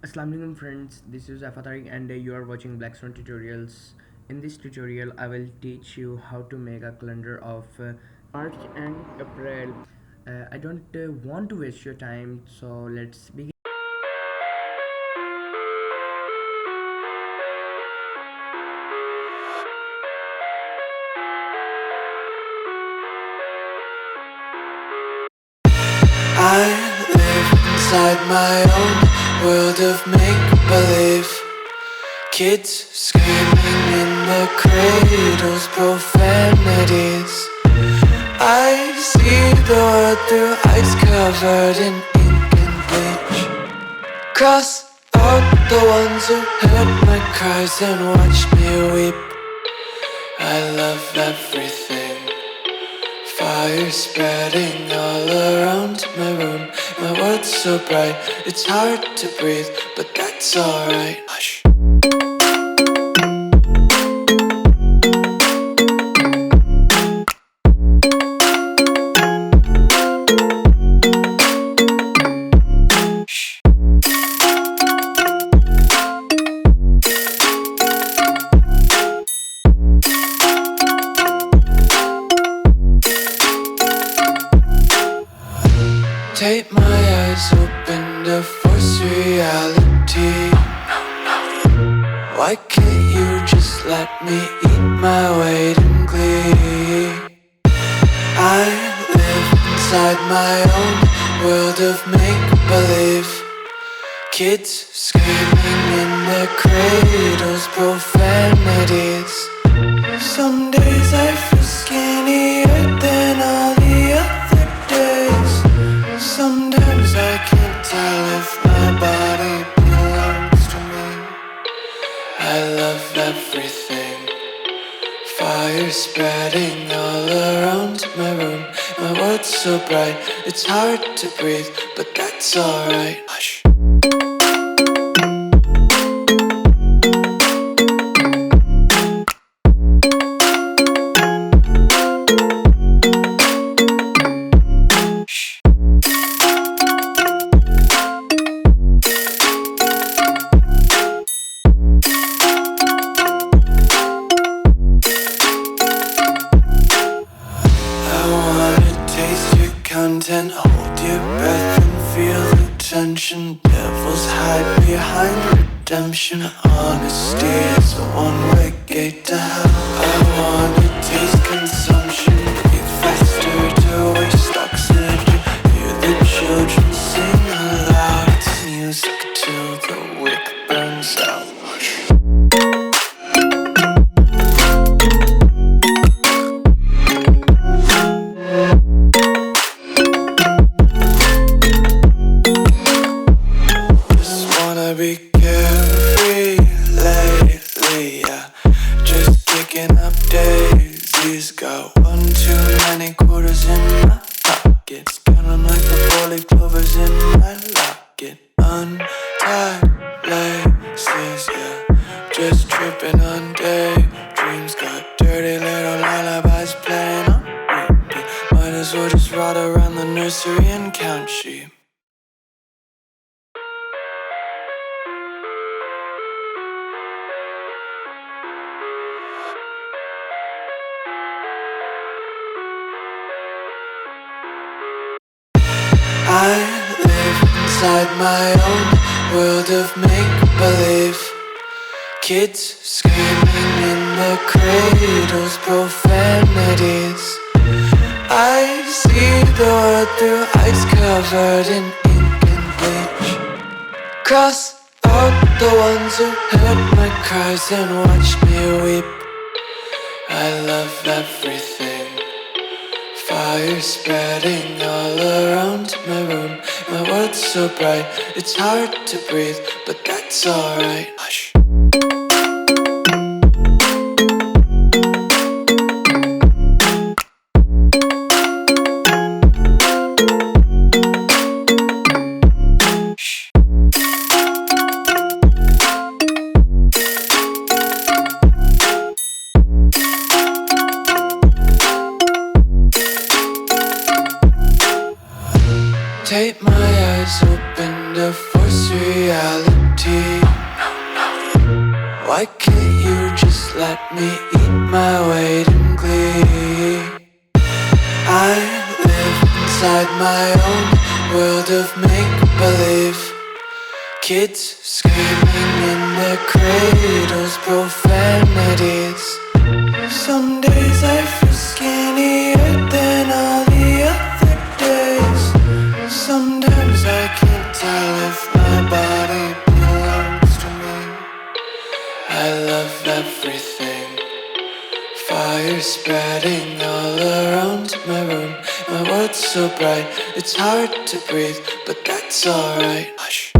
Assalamualaikum friends, this is HUZAIFA TARIQ and you are watching Blackstone Tutorials. In this tutorial, I will teach you how to make a calendar of March and April. I don't want to waste your time, so let's begin. I live inside my own world of make-believe. Kids screaming in the cradles, profanities. I see the world through eyes covered in ink and bleach. Cross out the ones who heard my cries and watched me weep. I love everything. Fire spreading all around my room. My world's so bright, it's hard to breathe, but that's alright. Hush. Take my eyes open to force reality. Why can't you just let me eat my weight in glee? I live inside my own world of make-believe. Kids screaming in their cradles, profanities. Some days I feel skinnier than all the other days. Sometimes I can't tell if my body belongs to me. I love everything. Fire spreading all around my room. My world's so bright, it's hard to breathe, but that's alright. Hush. Content, hold your breath and feel the tension. Devils hide behind redemption. Honesty is a one-way gate to hell. I wanna taste consumption, breathe faster to waste oxygen. Hear the children sing aloud. It's music till the wick burns out. Be carefree lately, yeah. Just kicking up daisies. Got one too many quarters in my pockets. Counting like the four-leaf clovers in my locket. Untied laces, yeah. Just tripping on daydreams. Got dirty little lullabies playing on repeat. Might as well just ride around the nursery and count sheep. I live inside my own world of make-believe. Kids screaming in their cradles, profanities. I see the world through eyes covered in ink and bleach. Cross out the ones who heard my cries and watched me weep. I love everything. Fire spreading all around my room. My world's so bright, it's hard to breathe, but that's alright. Hush. Take my eyes open to force reality. reality. Why can't you just let me eat my weight in glee? I live inside my own world of make-believe. Kids screaming in their cradles, profanities. Some days I feel skinnier than all the other days. Sometimes I can't tell if my body belongs to me. I love everything. Fire spreading all around my room. My world's so bright, it's hard to breathe, but that's alright. Hush.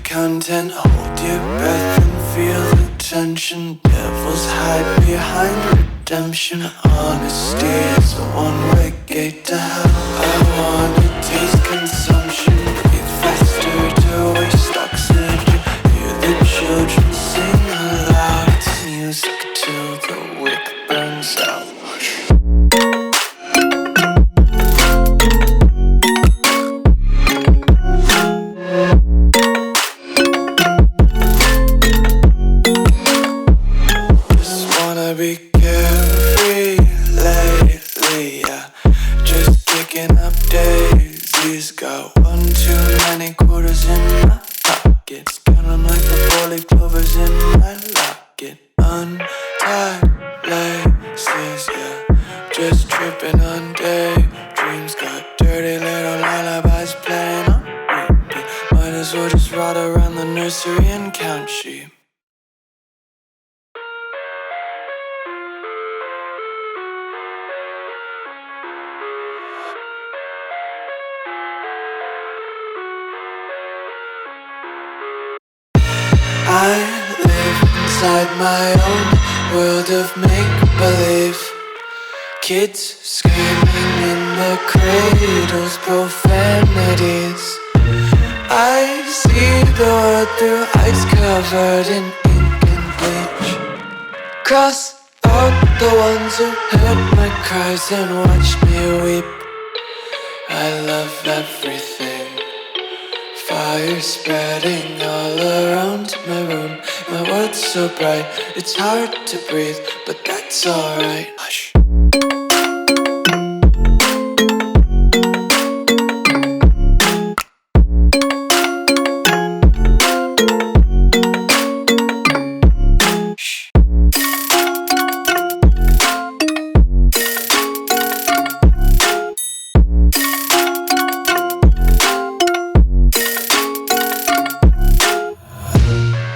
Content, hold your breath and feel the tension. Devils hide behind redemption. Honesty is a one-way gate to hell. I wanna taste consumption, breathe faster to waste oxygen. Hear the children sing aloud. It's music till the wick burns out. Be carefree lately, yeah. Just kicking up daisies. Got one too many quarters in my pockets. Count 'em like the four-leaf clovers in my locket. Untied laces, yeah. Just tripping on daydreams. Got dirty little lullabies playing on repeat. Might as well just ride around the nursery and count sheep. I live inside my own world of make-believe. Kids screaming in their cradles, profanities. I see the world through eyes covered in ink and bleach. Cross out the ones who heard my cries and watched me weep. I love everything. Fire spreading all around my room. My world's so bright, it's hard to breathe, but that's alright. Hush.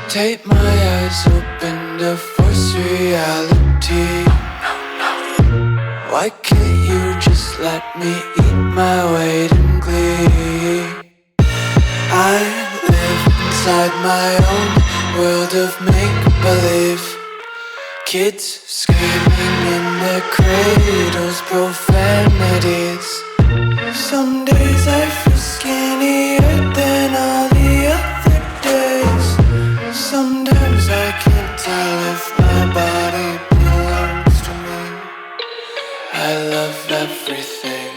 Take my eyes open to force reality. Why can't you just let me eat my weight in glee? I live inside my own world of make-believe. Kids screaming in their cradles, profanities. Some days I feel skinnier than all the other days. Sometimes I can't tell if my body belongs to me. I love everything.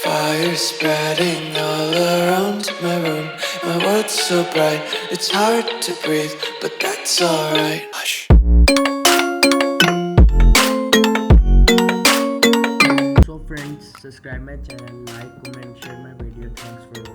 Fire spreading all around my room. My world's so bright, it's hard to breathe, but that's alright. Hush. So friends, subscribe my channel, like, comment, share my video. Thanks for watching.